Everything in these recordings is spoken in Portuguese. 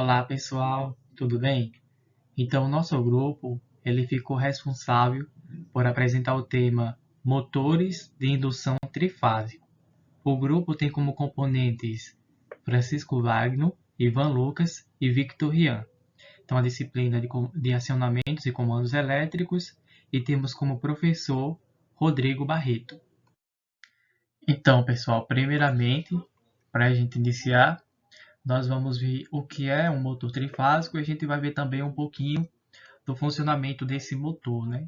Olá pessoal, tudo bem? Então o nosso grupo ele ficou responsável por apresentar o tema Motores de Indução Trifásico. O grupo tem como componentes Francisco Wagner, Ivan Lucas e Victor Rian. Então a disciplina de acionamentos e comandos elétricos e temos como professor Rodrigo Barreto. Então pessoal, primeiramente, para a gente iniciar, nós vamos ver o que é um motor trifásico e a gente vai ver também um pouquinho do funcionamento desse motor, né?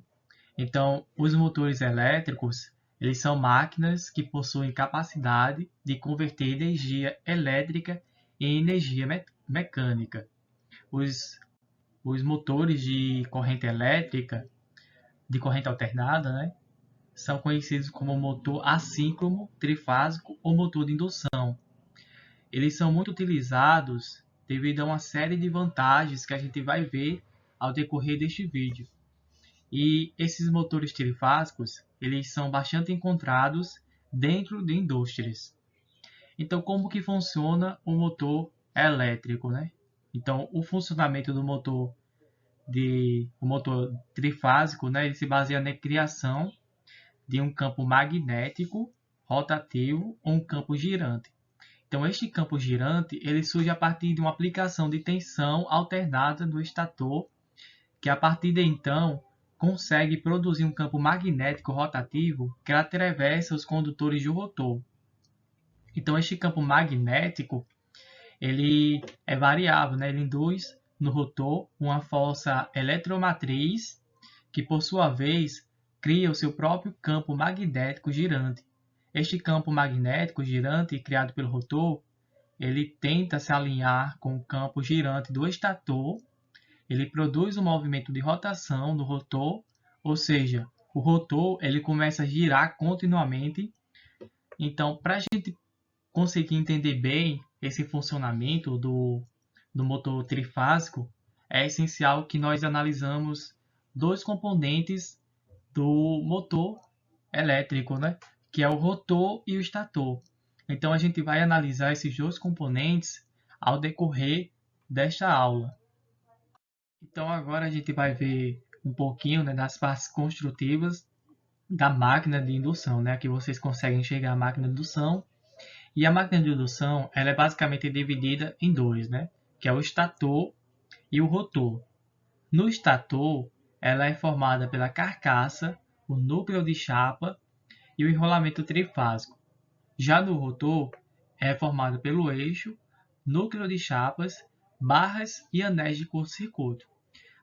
Então, os motores elétricos, eles são máquinas que possuem capacidade de converter energia elétrica em energia mecânica. Os motores de corrente elétrica, de corrente alternada, né, são conhecidos como motor assíncrono trifásico ou motor de indução. Eles são muito utilizados devido a uma série de vantagens que a gente vai ver ao decorrer deste vídeo. E esses motores trifásicos, eles são bastante encontrados dentro de indústrias. Então, como que funciona o motor elétrico, né? Então, o funcionamento do o motor trifásico, né, ele se baseia na criação de um campo magnético rotativo ou um campo girante. Então, este campo girante ele surge a partir de uma aplicação de tensão alternada do estator, que a partir de então consegue produzir um campo magnético rotativo que atravessa os condutores do rotor. Então, este campo magnético ele é variável, né? Ele induz no rotor uma força eletromotriz que, por sua vez, cria o seu próprio campo magnético girante. Este campo magnético girante criado pelo rotor ele tenta se alinhar com o campo girante do estator, ele produz um movimento de rotação no rotor, ou seja, o rotor ele começa a girar continuamente. Então, para a gente conseguir entender bem esse funcionamento do motor trifásico, é essencial que nós analisamos dois componentes do motor elétrico, né? Que é o rotor e o estator. Então, a gente vai analisar esses dois componentes ao decorrer desta aula. Então, agora a gente vai ver um pouquinho, né, das partes construtivas da máquina de indução, né? Aqui vocês conseguem enxergar a máquina de indução. E a máquina de indução ela é basicamente dividida em dois, né? Que é o estator e o rotor. No estator, ela é formada pela carcaça, o núcleo de chapa e o enrolamento trifásico. Já no rotor, é formado pelo eixo, núcleo de chapas, barras e anéis de curto-circuito.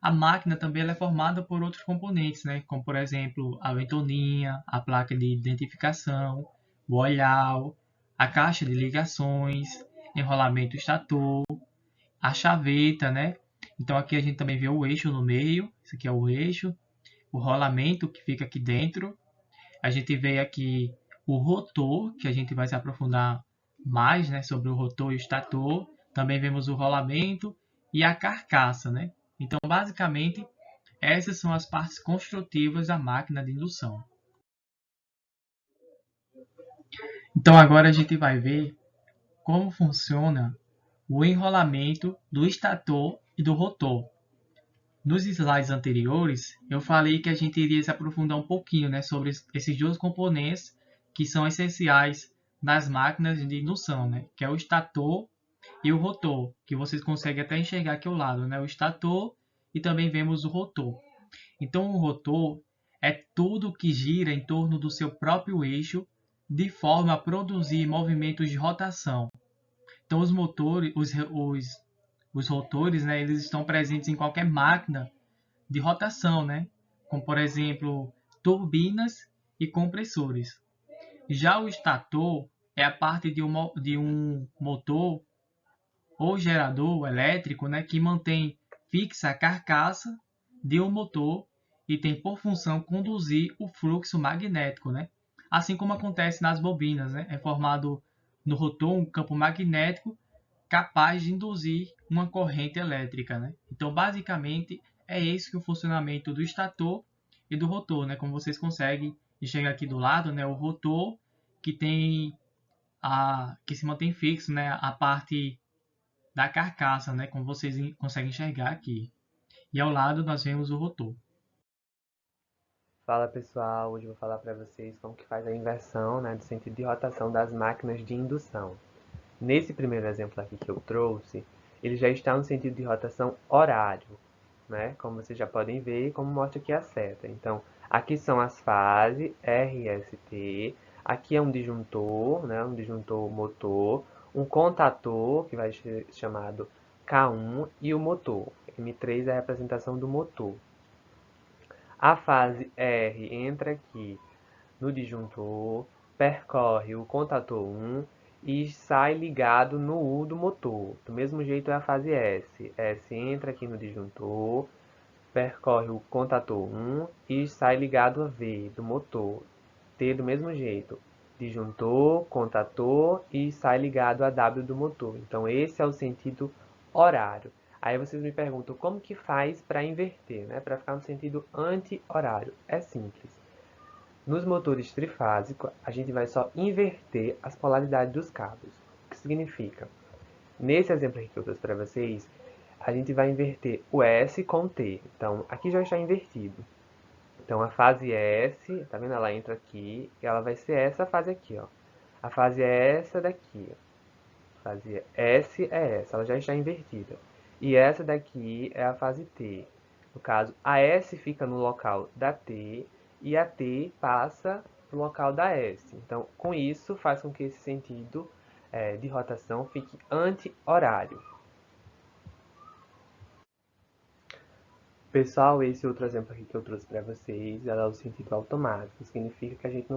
A máquina também é formada por outros componentes, né? Como, por exemplo, a ventoinha, a placa de identificação, o olhar, a caixa de ligações, enrolamento estator, a chaveta, né? Então aqui a gente também vê o eixo no meio, isso aqui é o eixo, o rolamento que fica aqui dentro. A gente vê aqui o rotor, que a gente vai se aprofundar mais, né, sobre o rotor e o estator. Também vemos o rolamento e a carcaça, né? Então, basicamente, essas são as partes construtivas da máquina de indução. Então, agora a gente vai ver como funciona o enrolamento do estator e do rotor. Nos slides anteriores, eu falei que a gente iria se aprofundar um pouquinho, né, sobre esses dois componentes que são essenciais nas máquinas de indução, né, que é o estator e o rotor, que vocês conseguem até enxergar aqui ao lado, né, o estator e também vemos o rotor. Então, o rotor é tudo que gira em torno do seu próprio eixo de forma a produzir movimentos de rotação. Então, os motores, os rotores, né, eles estão presentes em qualquer máquina de rotação, né, como por exemplo turbinas e compressores. Já o estator é a parte de um motor ou gerador elétrico, né, que mantém fixa a carcaça de um motor e tem por função conduzir o fluxo magnético, né? Assim como acontece nas bobinas, né? É formado no rotor um campo magnético capaz de induzir uma corrente elétrica, né? Então, basicamente, é esse que é o funcionamento do estator e do rotor, né? Como vocês conseguem enxergar aqui do lado, né? O rotor que tem que se mantém fixo, né? A parte da carcaça, né, como vocês conseguem enxergar aqui. E ao lado nós vemos o rotor. Fala pessoal, hoje eu vou falar para vocês como que faz a inversão, né, do sentido de rotação das máquinas de indução. Nesse primeiro exemplo aqui que eu trouxe, ele já está no sentido de rotação horário, né, como vocês já podem ver, como mostra aqui a seta. Então, aqui são as fases R, S, T, aqui é um disjuntor, né, um disjuntor motor, um contator, que vai ser chamado K1, e o motor. M3 é a representação do motor. A fase R entra aqui no disjuntor, percorre o contator 1 e sai ligado no U do motor. Do mesmo jeito é a fase S. S entra aqui no disjuntor, percorre o contator 1 e sai ligado a V do motor. T do mesmo jeito. Disjuntor, contator e sai ligado a W do motor. Então esse é o sentido horário. Aí vocês me perguntam como que faz para inverter, né? Para ficar no sentido anti-horário. É simples. Nos motores trifásicos, a gente vai só inverter as polaridades dos cabos. O que significa? Nesse exemplo aqui que eu trouxe para vocês, a gente vai inverter o S com o T. Então, aqui já está invertido. Então, a fase S, tá vendo? Ela entra aqui e ela vai ser essa fase aqui, ó. A fase é essa daqui, ó. A fase S é essa, ela já está invertida. E essa daqui é a fase T. No caso, a S fica no local da T e a T passa no local da S. Então, com isso, faz com que esse sentido de rotação fique anti-horário. Pessoal, esse outro exemplo aqui que eu trouxe para vocês, ela é o sentido automático. Significa que a gente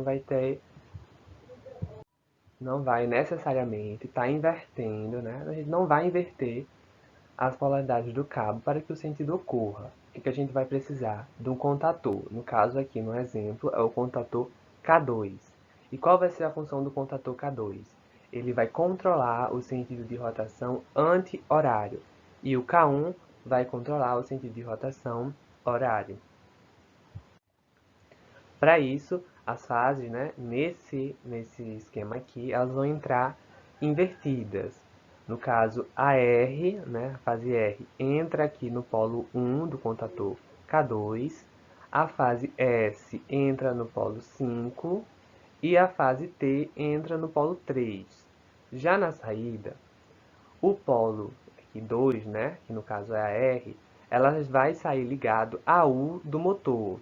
não vai necessariamente estar invertendo, né? A gente não vai inverter as polaridades do cabo para que o sentido ocorra. O que a gente vai precisar? De um contator. No caso aqui, no exemplo, é o contator K2. E qual vai ser a função do contator K2? Ele vai controlar o sentido de rotação anti-horário. E o K1 vai controlar o sentido de rotação horário. Para isso, as fases, né, nesse esquema aqui, elas vão entrar invertidas. No caso, a R, né, a fase R, entra aqui no polo 1 do contator K2, a fase S entra no polo 5 e a fase T entra no polo 3. Já na saída, o polo aqui 2, né, que no caso é a R, ela vai sair ligado a U do motor.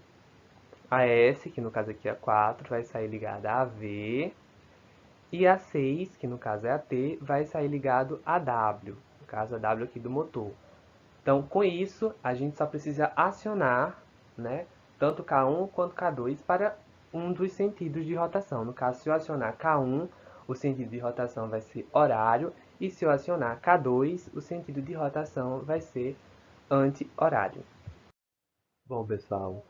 A S, que no caso aqui é a 4, vai sair ligada a V. E a 6, que no caso é a T, vai sair ligado a W. No caso, a W aqui do motor. Então, com isso, a gente só precisa acionar, né, tanto K1 quanto K2 para um dos sentidos de rotação. No caso, se eu acionar K1, o sentido de rotação vai ser horário. E se eu acionar K2, o sentido de rotação vai ser anti-horário. Bom, pessoal,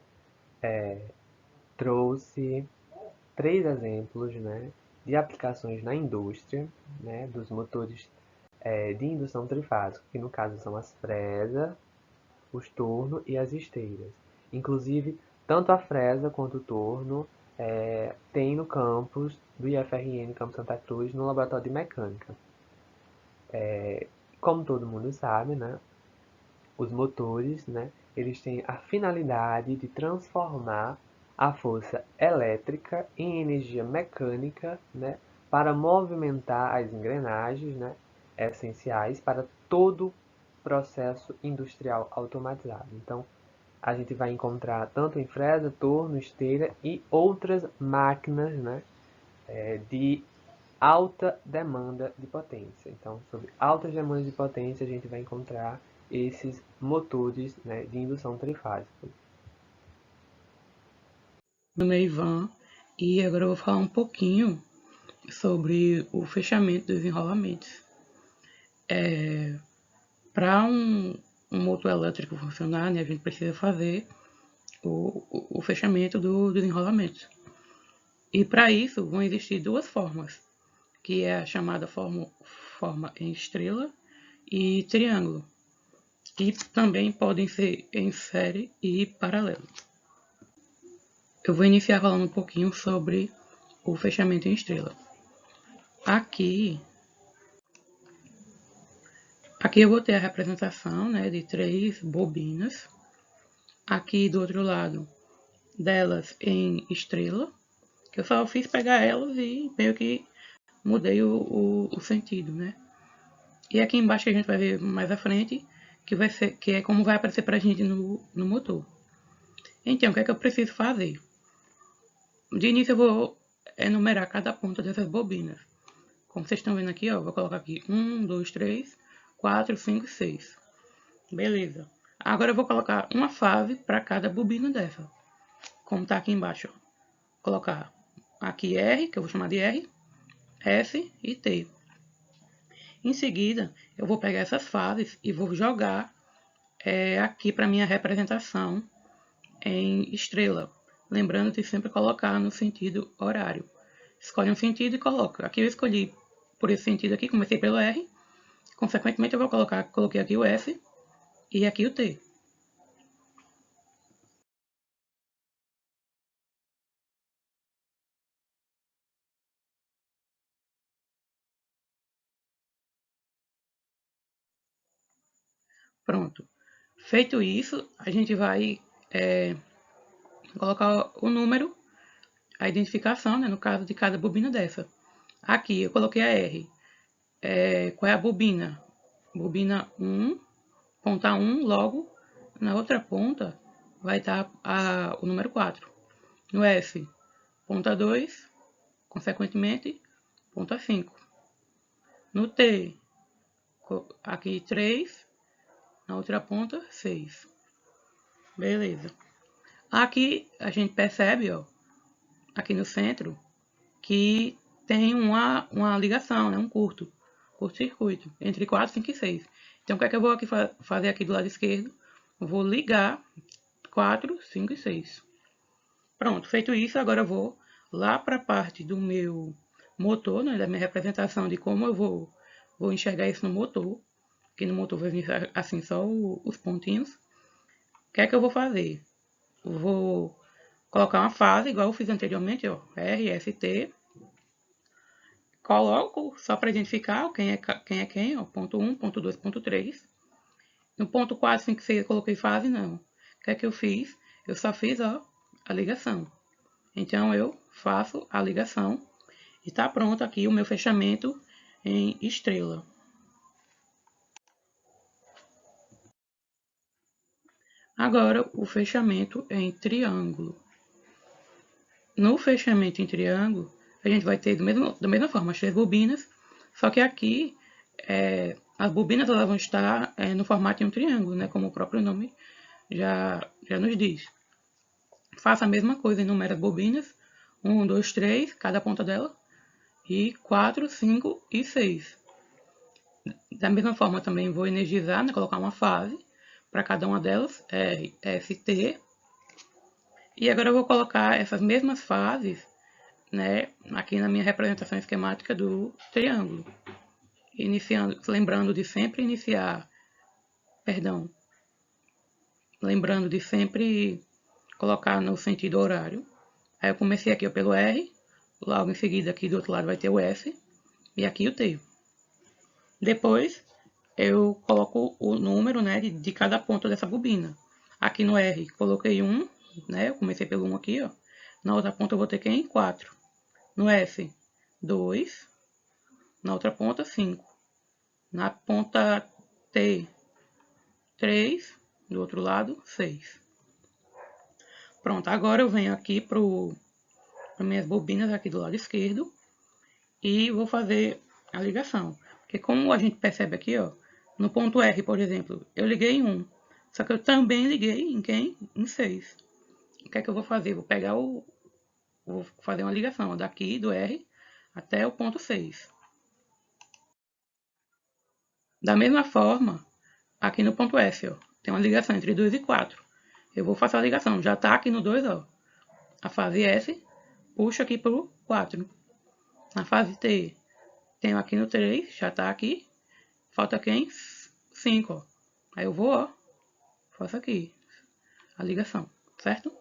trouxe 3 exemplos, né, de aplicações na indústria, né, dos motores de indução trifásica, que no caso são as fresas, os tornos e as esteiras. Inclusive, tanto a fresa quanto o torno tem no campus do IFRN, Campus Santa Cruz, no laboratório de mecânica. Como todo mundo sabe, né, os motores, né, eles têm a finalidade de transformar a força elétrica em energia mecânica, né, para movimentar as engrenagens, né, essenciais para todo processo industrial automatizado. Então, a gente vai encontrar tanto em fresa, torno, esteira e outras máquinas, né, de alta demanda de potência. Então, sobre altas demandas de potência, a gente vai encontrar esses motores, né, de indução trifásica. Meu nome é Ivan e agora eu vou falar um pouquinho sobre o fechamento dos enrolamentos. Para um motor elétrico funcionar, né, a gente precisa fazer o fechamento dos enrolamentos. E para isso vão existir duas formas, que é a chamada forma em estrela e triângulo, que também podem ser em série e paralelo. Eu vou iniciar falando um pouquinho sobre o fechamento em estrela. Aqui Aqui eu vou ter a representação, né, de 3 bobinas. Aqui do outro lado delas em estrela, que eu só fiz pegar elas e meio que mudei o sentido, né? E aqui embaixo que a gente vai ver mais à frente, que é como vai aparecer pra gente no motor. Então, o que é que eu preciso fazer? De início eu vou enumerar cada ponta dessas bobinas. Como vocês estão vendo aqui, ó, vou colocar aqui 1, 2, 3, 4, 5 e 6. Beleza. Agora eu vou colocar uma fase para cada bobina dessa. Como tá aqui embaixo, ó. Colocar aqui R, que eu vou chamar de R, S e T. Em seguida, eu vou pegar essas fases e vou jogar aqui para minha representação em estrela. Lembrando de sempre colocar no sentido horário. Escolhe um sentido e coloca. Aqui eu escolhi por esse sentido aqui, comecei pelo R. Consequentemente, eu vou coloquei aqui o S e aqui o T. Pronto. Feito isso, a gente vai colocar o número, a identificação, né, no caso de cada bobina dessa. Aqui eu coloquei a R. Qual é a bobina? Bobina 1, ponta 1, logo na outra ponta vai estar o número 4. No S, ponta 2, consequentemente, ponta 5. No T, aqui 3, na outra ponta 6. Beleza. Aqui a gente percebe, ó, aqui no centro, que tem uma ligação, né, um curto-circuito, entre 4, 5 e 6. Então, o que é que eu vou aqui fazer aqui do lado esquerdo? Eu vou ligar 4, 5 e 6. Pronto, feito isso, agora eu vou lá para a parte do meu motor, né, da minha representação de como eu vou enxergar isso no motor. Aqui no motor vai vir assim só os pontinhos. O que é que eu vou fazer? Eu vou colocar uma fase, igual eu fiz anteriormente, ó, R, S, T. Coloco só para identificar quem é quem, ó, ponto 1, ponto 2, ponto 3. No ponto 4, 5, 6 eu coloquei fase, não. O que é que eu fiz? Eu só fiz, ó, a ligação. Então, eu faço a ligação e está pronto aqui o meu fechamento em estrela. Agora, o fechamento em triângulo. No fechamento em triângulo, a gente vai ter da mesma forma as 3 bobinas, só que aqui as bobinas elas vão estar no formato de um triângulo, né, como o próprio nome já nos diz. Faça a mesma coisa, enumera as bobinas, 1, 2, 3, cada ponta dela, e 4, 5 e 6. Da mesma forma também vou energizar, né, colocar uma fase para cada uma delas, R, S, T. E agora eu vou colocar essas mesmas fases, né, aqui na minha representação esquemática do triângulo. Lembrando de sempre colocar no sentido horário. Aí eu comecei aqui pelo R, logo em seguida aqui do outro lado vai ter o S e aqui o T. Depois eu coloco o número, né, de cada ponta dessa bobina. Aqui no R coloquei 1, né, eu comecei pelo 1 aqui, ó. Na outra ponta eu vou ter quem? 4. No S, 2. Na outra ponta, 5. Na ponta T, 3. Do outro lado, 6. Pronto, agora eu venho aqui para minhas bobinas aqui do lado esquerdo e vou fazer a ligação. Porque como a gente percebe aqui, ó, no ponto R, por exemplo, eu liguei em 1. Só que eu também liguei em quem? Em 6. O que é que eu vou fazer? Vou fazer uma ligação ó, daqui do R até o ponto 6. Da mesma forma, aqui no ponto F, ó, tem uma ligação entre 2 e 4. Eu vou fazer a ligação, já está aqui no 2, ó. A fase S, puxo aqui para o 4. Na fase T, tenho aqui no 3, já está aqui. Falta quem? 5, ó. Aí eu vou, ó, faço aqui a ligação, certo?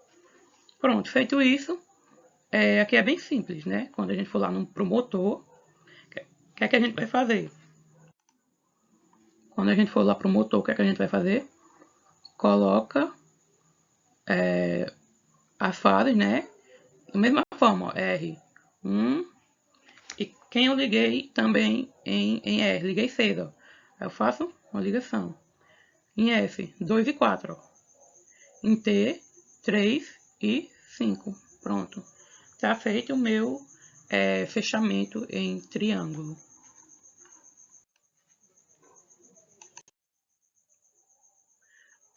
Pronto, feito isso, aqui é bem simples, né? Quando a gente for lá pro motor, o que é que a gente vai fazer? quando a gente for lá para o motor, o que é que a gente vai fazer? Coloca as fases, né? Da mesma forma, ó, R1. E quem eu liguei também em R, liguei 6, ó. Eu faço uma ligação. Em F, 2 e 4, ó. Em T, 3 e 5. Pronto. Tá feito o meu fechamento em triângulo.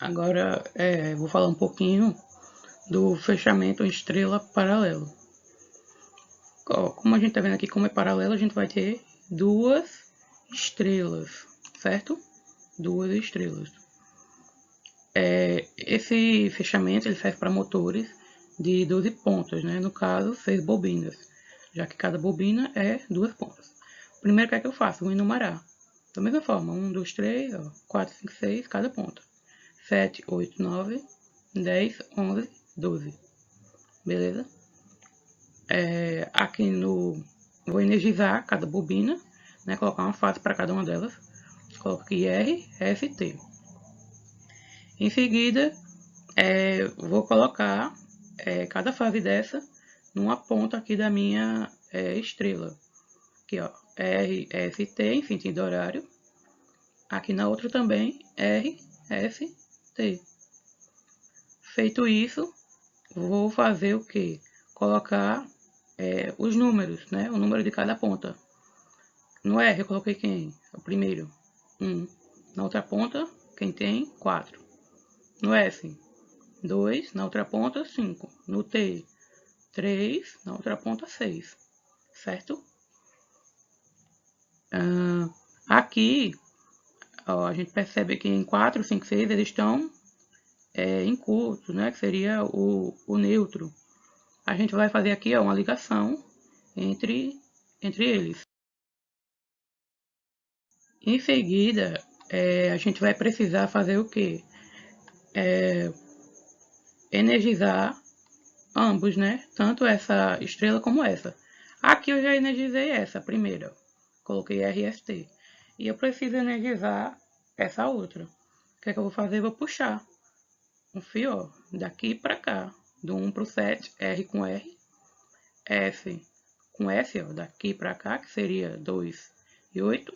Agora, vou falar um pouquinho do fechamento em estrela paralelo. Como a gente tá vendo aqui, como é paralelo, a gente vai ter duas estrelas, certo? Duas estrelas. Esse fechamento ele serve para motores de 12 pontas, né? No caso, 6 bobinas, já que cada bobina é 2 pontas. Primeiro, o que eu faço? Vou enumerar. Da mesma forma, 1, 2, 3, 4, 5, 6, cada ponta. 7, 8, 9, 10, 11, 12. Beleza? Aqui vou energizar cada bobina, né? Colocar uma fase para cada uma delas. Coloco aqui R, F, T. Em seguida, vou colocar cada fase dessa numa ponta aqui da minha estrela. Aqui, ó, R, F, T, em sentido horário. Aqui na outra também, R, F, T. Feito isso, vou fazer o que? Colocar os números, né? O número de cada ponta. No R eu coloquei quem? O primeiro, 1. Na outra ponta, quem tem? 4. No F, 2. Na outra ponta, 5. No T, 3. Na outra ponta, 6. Certo? Aqui, ó, a gente percebe que em 4, 5, 6 eles estão em curso, né? Que seria o neutro. A gente vai fazer aqui ó, uma ligação entre eles. Em seguida, a gente vai precisar fazer o quê? Energizar ambos, né? Tanto essa estrela como essa. Aqui eu já energizei essa primeira. Coloquei RST. E eu preciso energizar essa outra. O que é que eu vou fazer? Eu vou puxar um fio ó, daqui para cá. Do 1 para o 7, R com R. F com F, ó, daqui para cá, que seria 2 e 8.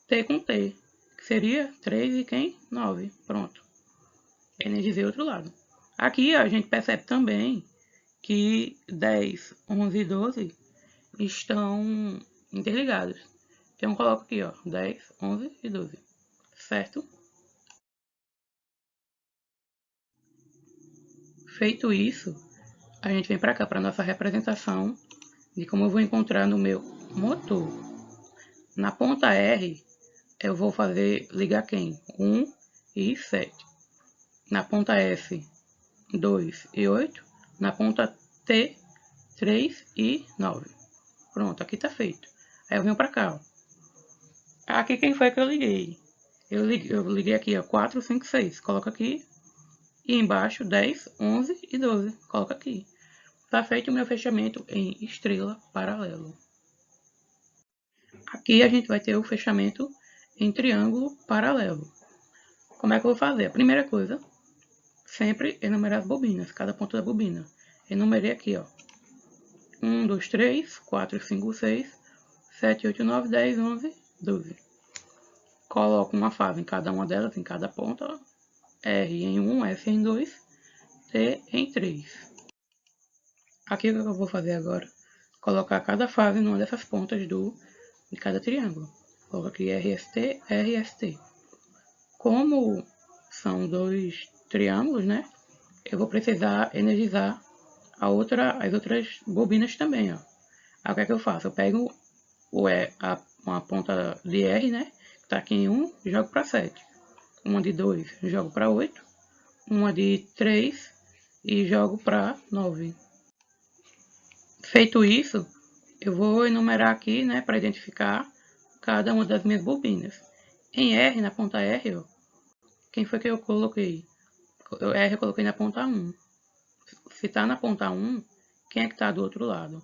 T com T, que seria 3 e quem? 9. Pronto. Energizei o outro lado. Aqui ó, a gente percebe também que 10, 11 e 12 estão interligados. Então eu coloco aqui, ó, 10, 11 e 12. Certo? Feito isso, a gente vem para cá, para nossa representação de como eu vou encontrar no meu motor. Na ponta R, eu vou fazer ligar quem? 1 e 7. Na ponta F, 2 e 8. Na ponta T, 3 e 9. Pronto, aqui tá feito. Aí eu venho pra cá, ó. Aqui quem foi que eu liguei? Eu liguei aqui, ó, 4, 5, 6. Coloca aqui. E embaixo, 10, 11 e 12. Coloca aqui. Tá feito o meu fechamento em estrela paralelo. Aqui a gente vai ter o fechamento em triângulo paralelo. Como é que eu vou fazer? A primeira coisa, sempre enumerar as bobinas, cada ponto da bobina. Enumerei aqui, ó. 1, 2, 3, 4, 5, 6, 7, 8, 9, 10, 11, 12. Coloco uma fase em cada uma delas, em cada ponta. Ó. R em 1, F em 2, T em 3. Aqui o que eu vou fazer agora? Colocar cada fase numa dessas pontas de cada triângulo. Coloco aqui RST, RST. Como são dois triângulos, né? Eu vou precisar energizar as outras bobinas também, ó. Aí o que é que eu faço? Eu pego uma ponta de R, né? Que tá aqui em 1, jogo para 7. Uma de 2, jogo para 8. Uma de 3 e jogo para 9. Feito isso, eu vou enumerar aqui, né? Para identificar cada uma das minhas bobinas. Em R, na ponta R, ó, quem foi que eu coloquei? R eu coloquei na ponta 1. Se tá na ponta 1, quem é que tá do outro lado?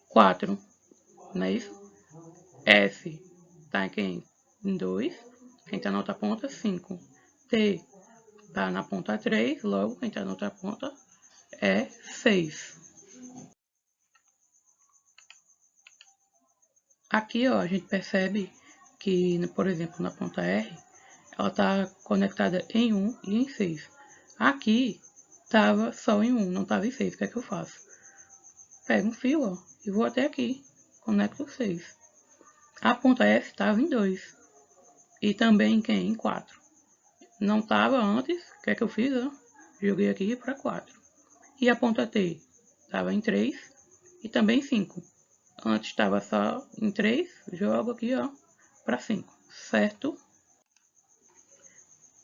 4, não é isso? F, tá em quem? em 2. Quem está na outra ponta, 5. T está na ponta 3, logo quem está na outra ponta é 6. Aqui, ó, a gente percebe que, por exemplo, na ponta R, ela está conectada em 1 e em 6. Aqui, estava só em 1, não estava em 6. O que é que eu faço? Pego um fio, ó, e vou até aqui. Conecto 6. A ponta F estava em 2. E também em quem? Em 4. Não estava antes, o que é que eu fiz? Ó? Joguei aqui para 4. E a ponta T estava em 3 e também em 5. Antes estava só em 3, jogo aqui ó, para 5, certo?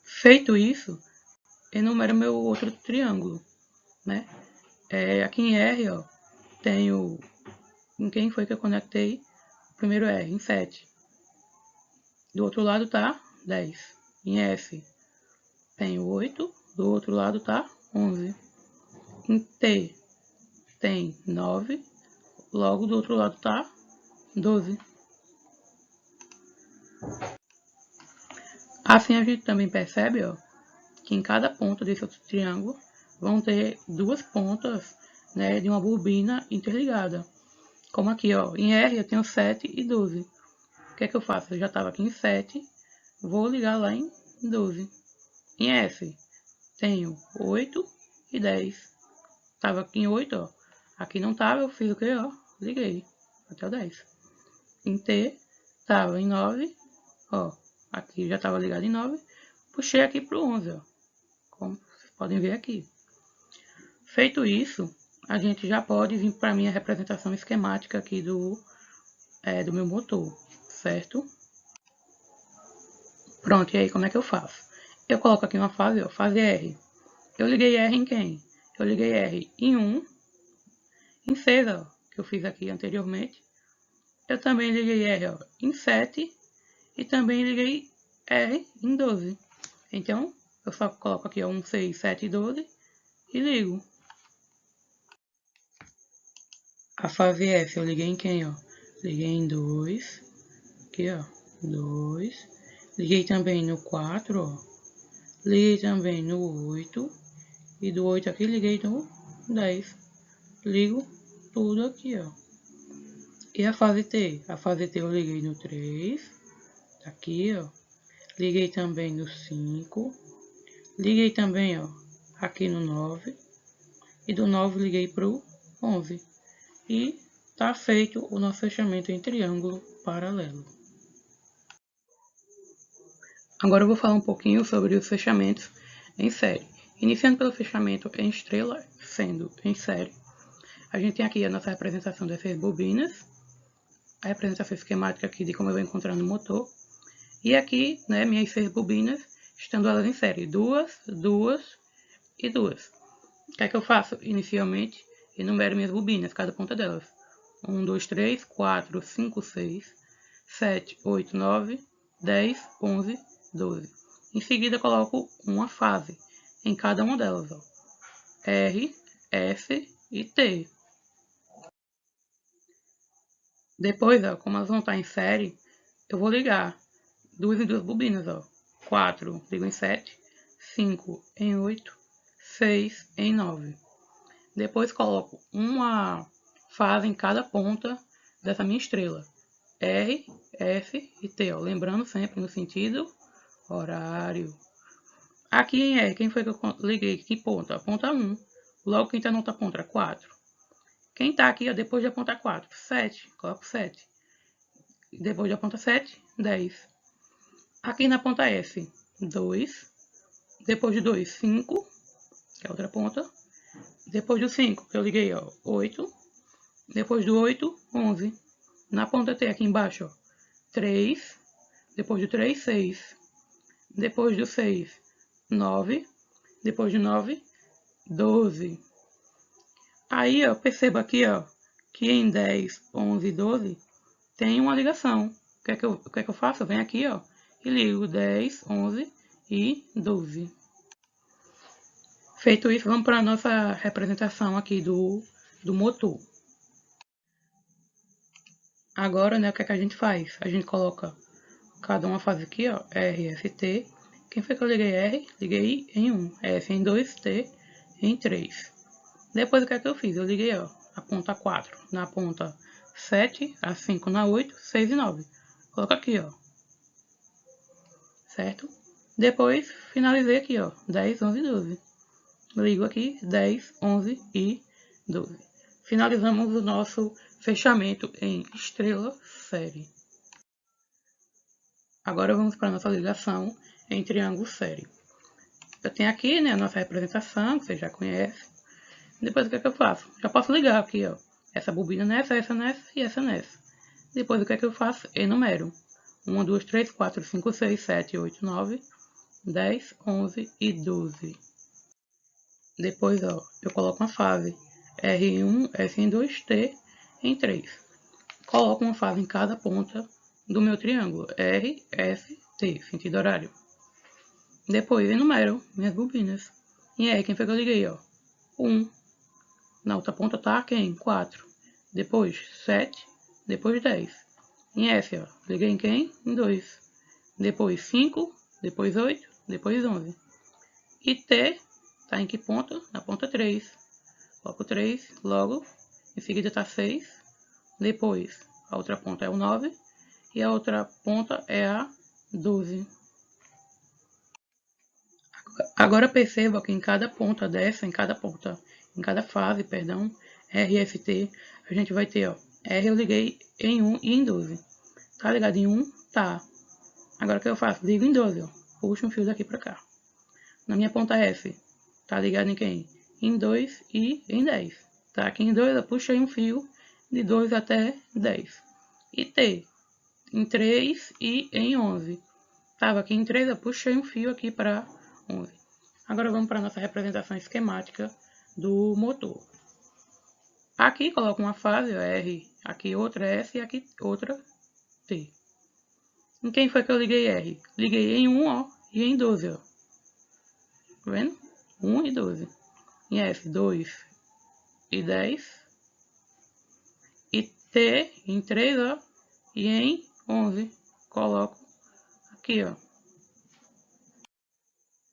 Feito isso, enumero meu outro triângulo, né? Aqui em R, ó, tenho em quem foi que eu conectei o primeiro R, em 7. Do outro lado tá 10. Em F, tenho 8. Do outro lado tá 11. Em T, tem 9. Logo do outro lado tá 12. Assim a gente também percebe, ó, que em cada ponta desse outro triângulo vão ter duas pontas, né, de uma bobina interligada. Como aqui, ó, em R eu tenho 7 e 12. O que é que eu faço? Eu já estava aqui em 7, vou ligar lá em 12. Em F, tenho 8 e 10. Estava aqui em 8, ó. Aqui não estava, eu fiz o que, ó? Liguei até o 10. Em T, estava em 9, ó. Aqui já estava ligado em 9. Puxei aqui para o 11, ó. Como vocês podem ver aqui. Feito isso, a gente já pode vir para a minha representação esquemática aqui do meu motor, certo? Pronto, e aí como é que eu faço? Eu coloco aqui uma fase, ó, fase R. Eu liguei R em quem? Eu liguei R em 1, em 6, ó, que eu fiz aqui anteriormente. Eu também liguei R ó, em 7 e também liguei R em 12. Então, eu só coloco aqui ó, 1, 6, 7 e 12 e ligo. A fase F eu liguei em quem, ó? Liguei em 2, aqui ó, 2. Liguei também no 4, ó. Liguei também no 8. E do 8 aqui liguei no 10. Ligo tudo aqui, ó. E a fase T? A fase T eu liguei no 3. Aqui, ó. Liguei também no 5. Liguei também, ó, aqui no 9. E do 9 liguei pro 11. E tá feito o nosso fechamento em triângulo paralelo. Agora eu vou falar um pouquinho sobre os fechamentos em série. Iniciando pelo fechamento em estrela, sendo em série. A gente tem aqui a nossa representação dessas bobinas. A representação esquemática aqui de como eu vou encontrar no motor. E aqui, né, minhas 6 bobinas, estando elas em série. 2, 2 e 2. O que é que eu faço? Inicialmente, enumero minhas bobinas, cada ponta delas. 1, 2, 3, 4, 5, 6, 7, 8, 9, 10, 11, 12. Em seguida, coloco uma fase em cada uma delas. Ó. R, F e T. Depois, ó, como elas vão estar em série, eu vou ligar 2 em 2 bobinas. Ó. 4 ligo em 7, 5 em 8, 6 em 9. Depois coloco uma fase em cada ponta dessa minha estrela. R, F e T. Ó. Lembrando sempre no sentido horário. Aqui em R, quem foi que eu liguei? Que ponta? A ponta 1. Logo quem está na outra ponta? 4. Quem está aqui ó, depois da ponta 4? 7. Coloco 7. Depois da ponta 7, 10. Aqui na ponta F, 2. Depois de 2, 5. Que é a outra ponta. Depois do 5, que eu liguei, ó, 8. Depois do 8, 11. Na ponta T aqui embaixo, ó, 3. Depois do 3, 6. Depois do 6, 9. Depois do 9, 12. Aí, ó, perceba aqui, ó, que em 10, 11 e 12 tem uma ligação. O que é que eu faço? Eu venho aqui, ó, e ligo 10, 11 e 12. Feito isso, vamos para a nossa representação aqui do motor. Agora, né, o que é que a gente faz? A gente coloca cada uma fase aqui, ó, R, F, T. Quem foi que eu liguei R? Liguei em 1, F em 2, T em 3. Depois o que é que eu fiz? Eu liguei, ó, a ponta 4 na ponta 7, a 5 na 8, 6 e 9. Coloca aqui, ó. Certo? Depois finalizei aqui, ó, 10, 11 e 12. Ligo aqui 10, 11 e 12. Finalizamos o nosso fechamento em estrela série. Agora vamos para a nossa ligação em triângulo série. Eu tenho aqui, né, a nossa representação, que você já conhece. Depois o que é que eu faço? Já posso ligar aqui, ó, essa bobina nessa, essa nessa e essa nessa. Depois o que é que eu faço? Enumero. 1, 2, 3, 4, 5, 6, 7, 8, 9, 10, 11 e 12. Depois, ó, eu coloco uma fase R em 1, F em 2, T em 3. Coloco uma fase em cada ponta do meu triângulo, R, F, T, sentido horário. Depois enumero minhas bobinas. E aí, quem foi que eu liguei, ó? 1. Na outra ponta tá quem? 4. Depois 7. Depois 10. Em F, ó, liguei em quem? Em 2. Depois 5. Depois 8. Depois 11. E T tá em que ponta? Na ponta 3. Coloco 3, logo, em seguida tá 6. Depois, a outra ponta é o 9. E a outra ponta é a 12. Agora perceba que em cada ponta dessa, em cada fase, perdão, RFT, a gente vai ter, ó, R eu liguei em 1 e em 12. Tá ligado em 1? Tá. Agora o que eu faço? Ligo em 12, ó. Puxo um fio daqui pra cá. Na minha ponta F, tá ligado em quem? Em 2 e em 10. Tá aqui em 2, eu puxei um fio de 2 até 10. E T, em 3 e em 11. Tava aqui em 3, eu puxei um fio aqui para 11. Agora vamos para a nossa representação esquemática do motor. Aqui coloco uma fase, ó, R, aqui outra S e aqui outra T. Em quem foi que eu liguei R? Liguei em 1, ó, e em 12, ó. Tá vendo? 1 e 12. Em F, 2 e 10. E T em 3, ó, e em 11. Coloco aqui, ó.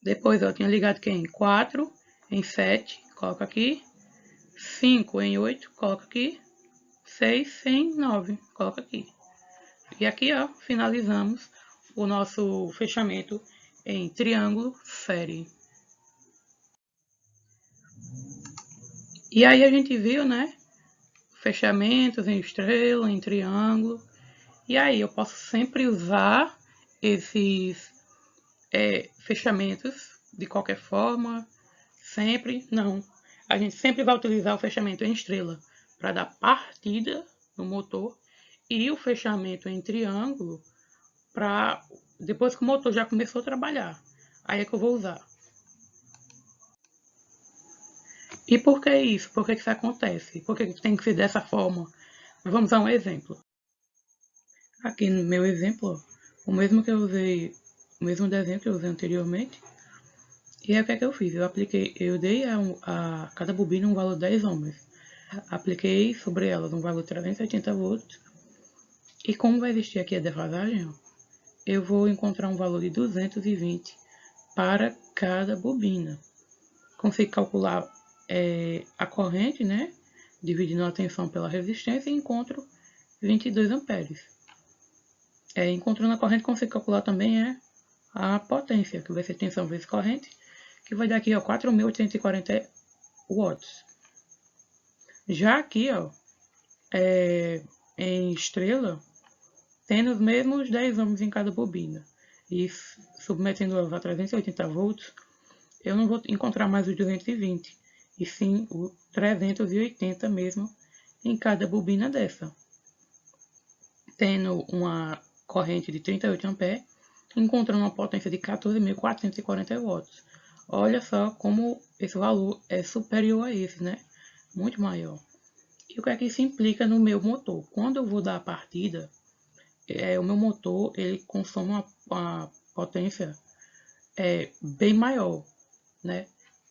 Depois, ó, eu tinha ligado quem? 4 em 7, coloco aqui. 5 em 8, coloco aqui. 6 em 9, coloco aqui. E aqui, ó, finalizamos o nosso fechamento em triângulo série. E aí a gente viu, né, fechamentos em estrela, em triângulo. E aí eu posso sempre usar esses fechamentos de qualquer forma. Sempre, não. A gente sempre vai utilizar o fechamento em estrela para dar partida no motor e o fechamento em triângulo para depois que o motor já começou a trabalhar. Aí é que eu vou usar. E por que isso? Por que isso acontece? Por que tem que ser dessa forma? Vamos a um exemplo. Aqui no meu exemplo, o mesmo que eu usei, o mesmo desenho que eu usei anteriormente. E aí o que é que eu fiz? Eu dei a cada bobina um valor de 10 ohms. Apliquei sobre elas um valor de 380 volts. E como vai existir aqui a defasagem, ó, eu vou encontrar um valor de 220 para cada bobina. Consigo calcular a corrente, né? Dividindo a tensão pela resistência e encontro 22 amperes. Encontrando a corrente, consigo calcular também a potência, que vai ser tensão vezes corrente, que vai dar aqui, ó, 4.840 watts. Já aqui, ó, em estrela, tendo os mesmos 10 ohms em cada bobina e submetendo-as a 380 volts, eu não vou encontrar mais os 220, e sim o 380 mesmo em cada bobina dessa. Tendo uma corrente de 38 amperes, encontrando uma potência de 14.440 watts. Olha só como esse valor é superior a esse, né? Muito maior. E o que é que isso implica no meu motor? Quando eu vou dar a partida, o meu motor ele consome uma potência bem maior, né?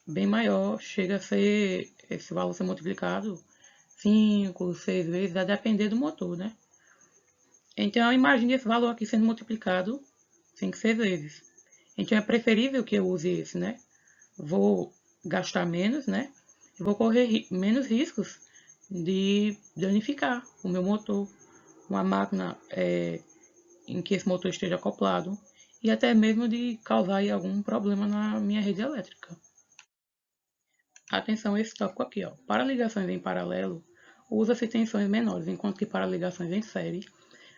Bem maior, chega a ser esse valor ser multiplicado 5, 6 vezes, a depender do motor, né? Então, imagine esse valor aqui sendo multiplicado 5, 6 vezes. Então, é preferível que eu use esse, né? Vou gastar menos, né? E vou correr menos riscos de danificar o meu motor, uma máquina em que esse motor esteja acoplado e até mesmo de causar aí algum problema na minha rede elétrica. Atenção a esse tópico aqui, ó. Para ligações em paralelo, usa-se tensões menores, enquanto que para ligações em série,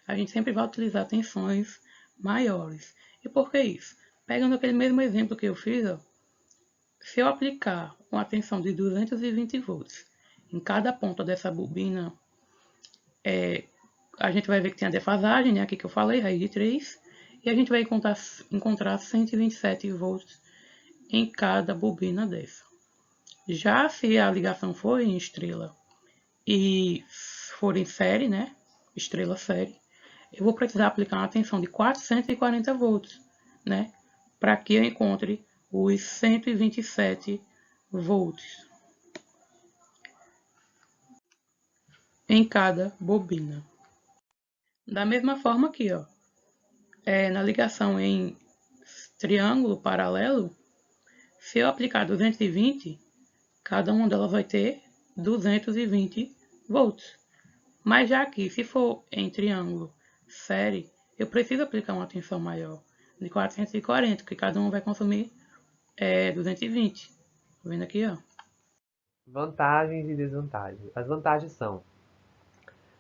a gente sempre vai utilizar tensões maiores. E por que isso? Pegando aquele mesmo exemplo que eu fiz, ó, se eu aplicar uma tensão de 220 volts em cada ponta dessa bobina, a gente vai ver que tem a defasagem, né, aqui que eu falei, raiz de 3, e a gente vai encontrar 127 volts em cada bobina dessa. Já se a ligação for em estrela e for em série, né, estrela série, eu vou precisar aplicar uma tensão de 440 volts, né, para que eu encontre os 127 volts em cada bobina. Da mesma forma aqui, ó, na ligação em triângulo paralelo, se eu aplicar 220, cada uma delas vai ter 220 volts. Mas já aqui, se for em triângulo série, eu preciso aplicar uma tensão maior, de 440, porque cada um vai consumir 220. Tá vendo aqui, ó? Vantagens e desvantagens. As vantagens são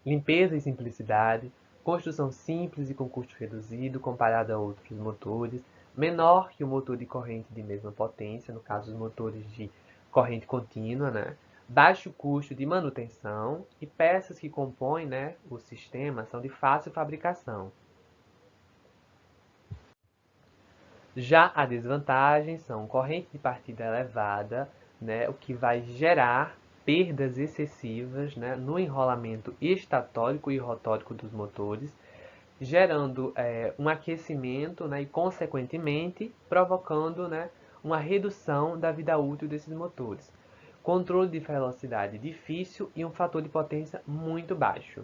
limpeza e simplicidade, construção simples e com custo reduzido comparado a outros motores, menor que o motor de corrente de mesma potência, no caso os motores de corrente contínua, né? Baixo custo de manutenção e peças que compõem, né, o sistema são de fácil fabricação. Já a desvantagem são corrente de partida elevada, né, o que vai gerar perdas excessivas, né, no enrolamento estatórico e rotórico dos motores, gerando um aquecimento, né, e, consequentemente, provocando, né, uma redução da vida útil desses motores. Controle de velocidade difícil e um fator de potência muito baixo.